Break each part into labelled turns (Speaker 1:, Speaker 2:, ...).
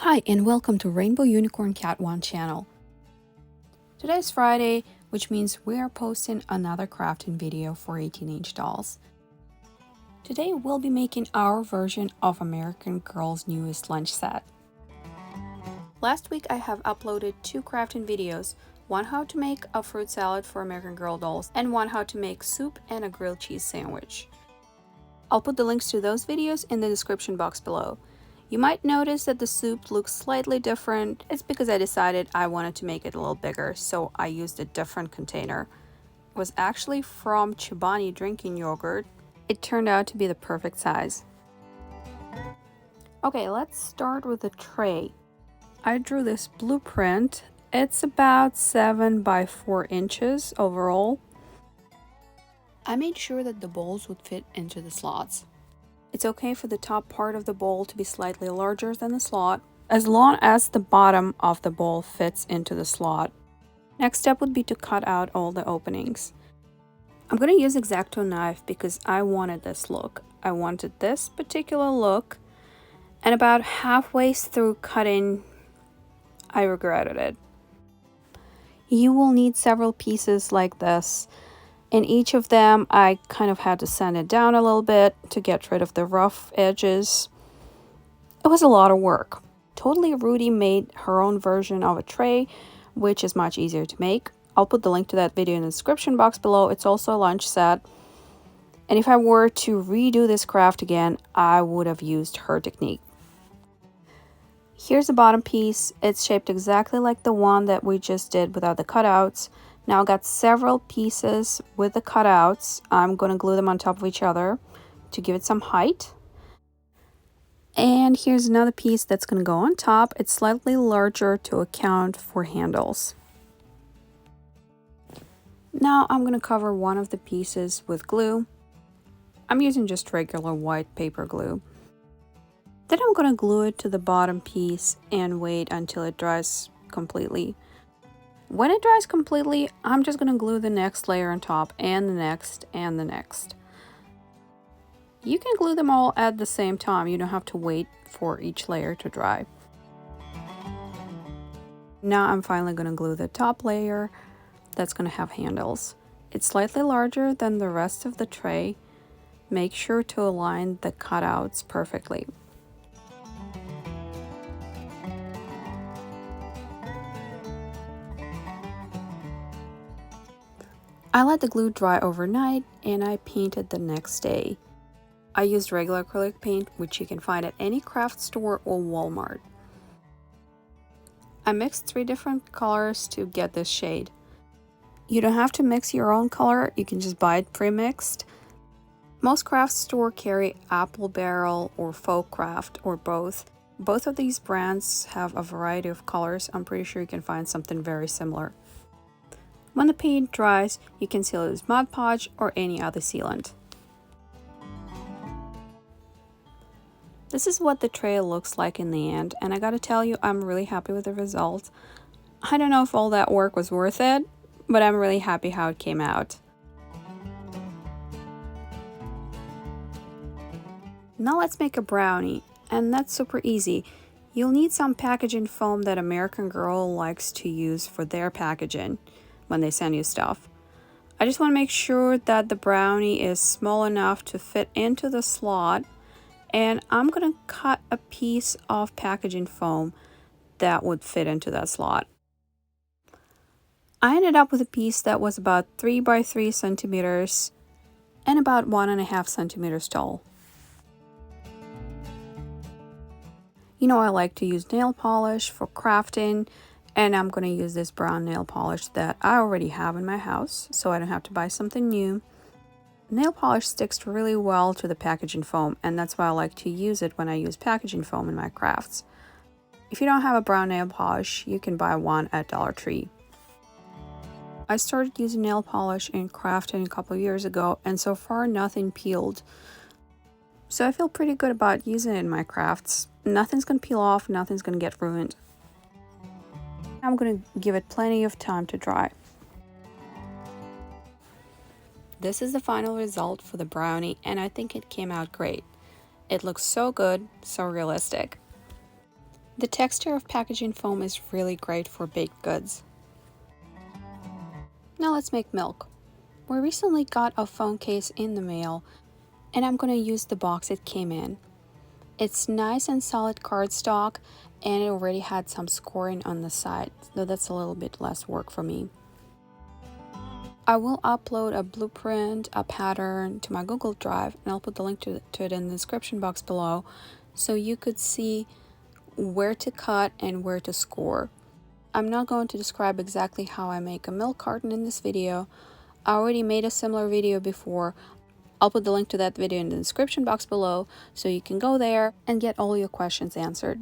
Speaker 1: Hi and welcome to Rainbow Unicorn Cat 1 channel. Today is Friday, which means we are posting another crafting video for 18-inch dolls. Today we'll be making our version of American Girl's newest lunch set. Last week I have uploaded 2 crafting videos, one how to make a fruit salad for American Girl dolls and one how to make soup and a grilled cheese sandwich. I'll put the links to those videos in the description box below. You might notice that the soup looks slightly different. It's because I decided I wanted to make it a little bigger, so I used a different container. It was actually from Chobani drinking yogurt. It turned out to be the perfect size. Okay, let's start with the tray. I drew this blueprint. It's about 7 by 4 inches overall. I made sure that the bowls would fit into the slots. It's okay for the top part of the bowl to be slightly larger than the slot, as long as the bottom of the bowl fits into the slot. Next step would be to cut out all the openings. I'm going to use X-Acto knife because I wanted this look. I wanted this particular look, and about halfway through cutting, I regretted it. You will need several pieces like this. In each of them, I kind of had to sand it down a little bit to get rid of the rough edges. It was a lot of work. Totally Rudy made her own version of a tray, which is much easier to make. I'll put the link to that video in the description box below. It's also a lunch set. And if I were to redo this craft again, I would have used her technique. Here's the bottom piece. It's shaped exactly like the one that we just did without the cutouts. Now I got several pieces with the cutouts. I'm going to glue them on top of each other to give it some height. And here's another piece that's going to go on top. It's slightly larger to account for handles. Now I'm going to cover one of the pieces with glue. I'm using just regular white paper glue. Then I'm going to glue it to the bottom piece and wait until it dries completely. When it dries completely, I'm just going to glue the next layer on top and the next and the next. You can glue them all at the same time. You don't have to wait for each layer to dry. Now I'm finally going to glue the top layer that's going to have handles. It's slightly larger than the rest of the tray. Make sure to align the cutouts perfectly. I let the glue dry overnight and I painted the next day. I used regular acrylic paint, which you can find at any craft store or Walmart. I mixed 3 different colors to get this shade. You don't have to mix your own color, you can just buy it pre-mixed. Most craft stores carry Apple Barrel or Folk Craft or both. Both of these brands have a variety of colors. I'm pretty sure you can find something very similar. When the paint dries, you can seal it with Mod Podge or any other sealant. This is what the tray looks like in the end, and I gotta tell you, I'm really happy with the result. I don't know if all that work was worth it, but I'm really happy how it came out. Now let's make a brownie, and that's super easy. You'll need some packaging foam that American Girl likes to use for their packaging when they send you stuff. I just want to make sure that the brownie is small enough to fit into the slot, and I'm going to cut a piece of packaging foam that would fit into that slot. I ended up with a piece that was about 3 by 3 centimeters and about 1.5 centimeters tall. You know, I like to use nail polish for crafting, and I'm going to use this brown nail polish that I already have in my house, so I don't have to buy something new. Nail polish sticks really well to the packaging foam, and that's why I like to use it when I use packaging foam in my crafts. If you don't have a brown nail polish, you can buy one at Dollar Tree. I started using nail polish in crafting a couple of years ago, and so far nothing peeled. So I feel pretty good about using it in my crafts. Nothing's going to peel off, nothing's going to get ruined. I'm going to give it plenty of time to dry. This is the final result for the brownie, and I think it came out great. It looks so good, so realistic. The texture of packaging foam is really great for baked goods. Now let's make milk. We recently got a phone case in the mail, and I'm going to use the box it came in. It's nice and solid cardstock, and it already had some scoring on the side, so that's a little bit less work for me. I will upload a blueprint, a pattern to my Google Drive, and I'll put the link to it in the description box below so you could see where to cut and where to score. I'm not going to describe exactly how I make a milk carton in this video. I already made a similar video before. I'll put the link to that video in the description box below so you can go there and get all your questions answered.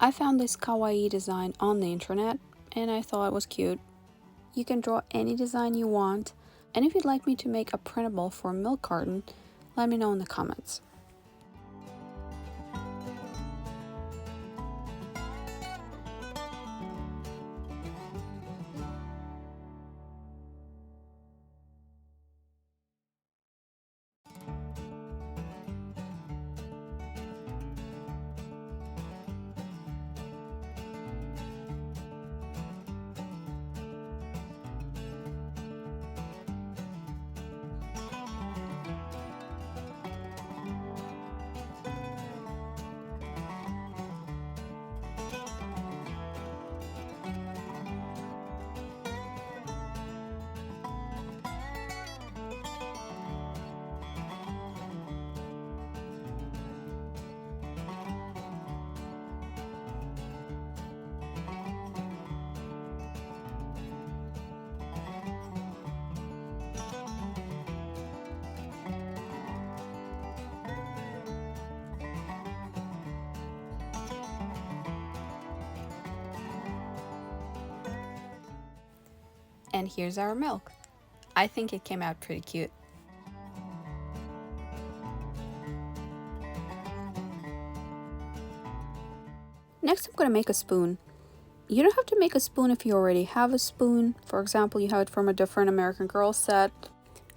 Speaker 1: I found this kawaii design on the internet and I thought it was cute. You can draw any design you want, and if you'd like me to make a printable for a milk carton, let me know in the comments. And here's our milk. I think it came out pretty cute. Next, I'm going to make a spoon. You don't have to make a spoon if you already have a spoon. For example, you have it from a different American Girl set.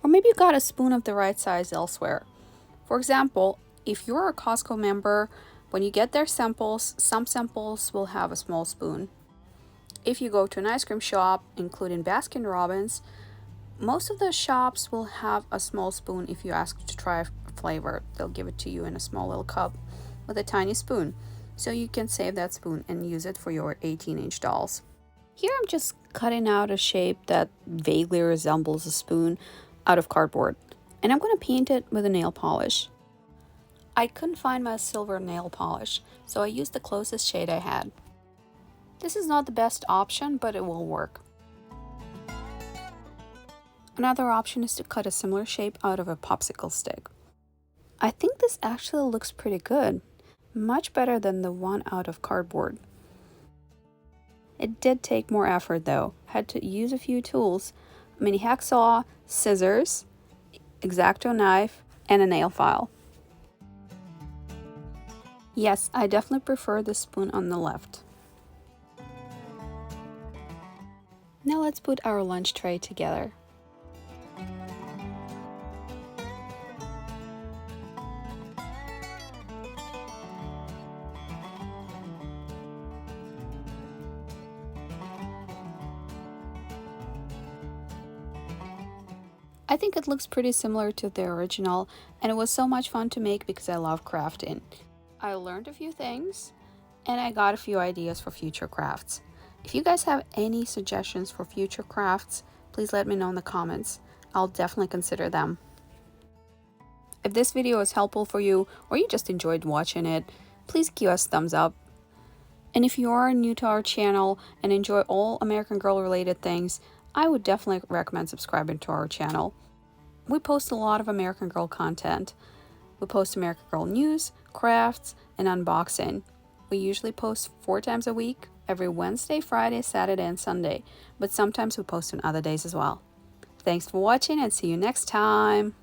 Speaker 1: Or maybe you got a spoon of the right size elsewhere. For example, if you're a Costco member, when you get their samples, some samples will have a small spoon. If you go to an ice cream shop, including Baskin-Robbins, most of the shops will have a small spoon. If you ask to try a flavor, they'll give it to you in a small little cup with a tiny spoon. So you can save that spoon and use it for your 18-inch dolls. Here I'm just cutting out a shape that vaguely resembles a spoon out of cardboard. And I'm going to paint it with a nail polish. I couldn't find my silver nail polish, so I used the closest shade I had. This is not the best option, but it will work. Another option is to cut a similar shape out of a popsicle stick. I think this actually looks pretty good, much better than the one out of cardboard. It did take more effort though. Had to use a few tools: a mini hacksaw, scissors, X-Acto knife, and a nail file. Yes, I definitely prefer the spoon on the left. Now let's put our lunch tray together. I think it looks pretty similar to the original, and it was so much fun to make because I love crafting. I learned a few things, and I got a few ideas for future crafts. If you guys have any suggestions for future crafts, please let me know in the comments. I'll definitely consider them. If this video was helpful for you, or you just enjoyed watching it, please give us a thumbs up. And if you are new to our channel and enjoy all American Girl related things, I would definitely recommend subscribing to our channel. We post a lot of American Girl content. We post American Girl news, crafts, and unboxing. We usually post 4 times a week, every Wednesday, Friday, Saturday, and Sunday, but sometimes we post on other days as well. Thanks for watching and see you next time!